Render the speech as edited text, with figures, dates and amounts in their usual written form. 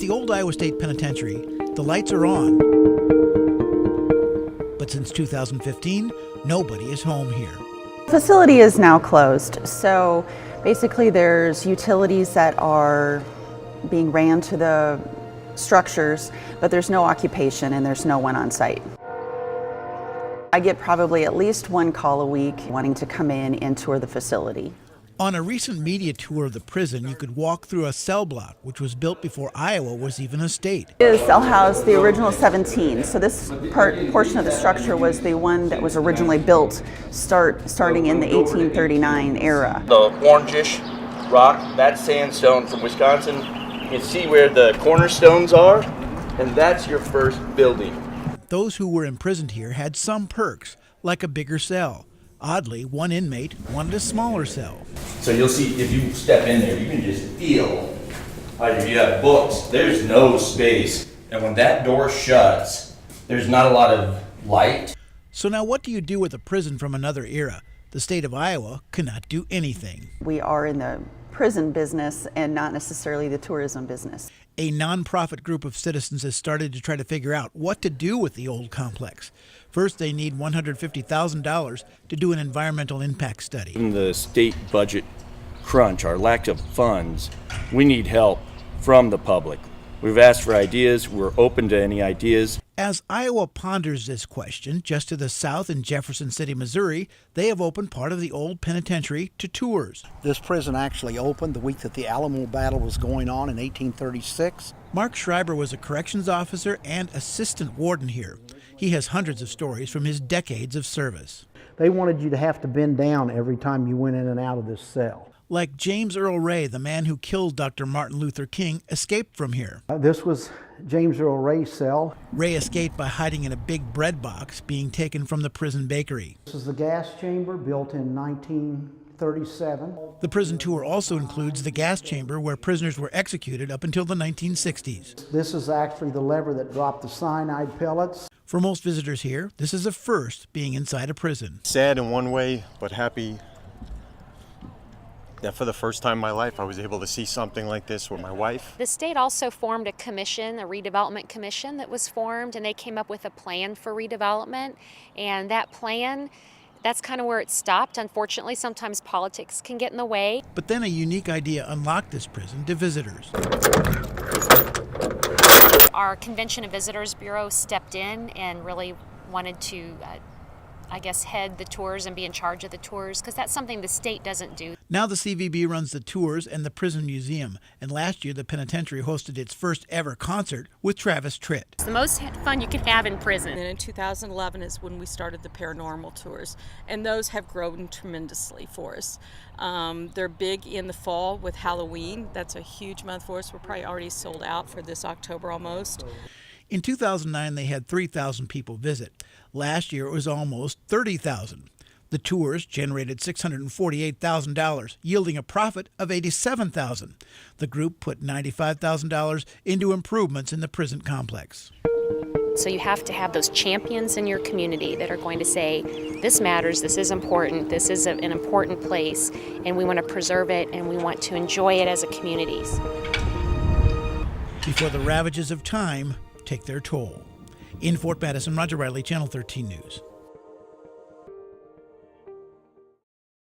the old Iowa State Penitentiary, the lights are on. But since 2015, nobody is home here. The facility is now closed, so basically there's utilities that are being ran to the structures, but there's no occupation and there's no one on site. I get probably at least one call a week wanting to come in and tour the facility. On a recent media tour of the prison, you could walk through a cell block, which was built before Iowa was even a state. It is cell house, the original 17. So this portion of the structure was the one that was originally built starting in the 1839 era. The orangish rock, that's sandstone from Wisconsin. You can see where the cornerstones are, and that's your first building. Those who were imprisoned here had some perks, like a bigger cell. Oddly, one inmate wanted a smaller cell. So you'll see if you step in there, you can just feel, like if you have books, there's no space. And when that door shuts, there's not a lot of light. So now what do you do with a prison from another era? The state of Iowa cannot do anything. We are in the prison business and not necessarily the tourism business. A nonprofit group of citizens has started to try to figure out what to do with the old complex. First, they need $150,000 to do an environmental impact study. In the state budget crunch, our lack of funds, we need help from the public. We've asked for ideas. We're open to any ideas. As Iowa ponders this question, just to the south in Jefferson City, Missouri, they have opened part of the old penitentiary to tours. This prison actually opened the week that the Alamo battle was going on in 1836. Mark Schreiber was a corrections officer and assistant warden here. He has hundreds of stories from his decades of service. They wanted you to have to bend down every time you went in and out of this cell. Like James Earl Ray, the man who killed Dr. Martin Luther King, escaped from here. This was James Earl Ray's cell. Ray escaped by hiding in a big bread box being taken from the prison bakery. This is the gas chamber, built in 1937. The prison tour also includes the gas chamber where prisoners were executed up until the 1960s. This is actually the lever that dropped the cyanide pellets. For most visitors here, this is a first being inside a prison. Sad in one way, but happy that for the first time in my life I was able to see something like this with my wife. The state also formed a commission, a redevelopment commission that was formed, and they came up with a plan for redevelopment. And that plan, that's kind of where it stopped. Unfortunately, sometimes politics can get in the way. But then a unique idea unlocked this prison to visitors. Our Convention and Visitors Bureau stepped in and really wanted to head the tours and be in charge of the tours, because that's something the state doesn't do. Now the CVB runs the tours and the prison museum, and last year the penitentiary hosted its first ever concert with Travis Tritt. It's the most fun you can have in prison. And in 2011 is when we started the paranormal tours, and those have grown tremendously for us. They're big in the fall with Halloween. That's a huge month for us. We're probably already sold out for this October almost. In 2009, they had 3,000 people visit. Last year, it was almost 30,000. The tours generated $648,000, yielding a profit of $87,000. The group put $95,000 into improvements in the prison complex. So you have to have those champions in your community that are going to say, this matters, this is important, this is an important place, and we want to preserve it and we want to enjoy it as a community. Before the ravages of time take their toll. In Fort Madison, Roger Riley, Channel 13 News.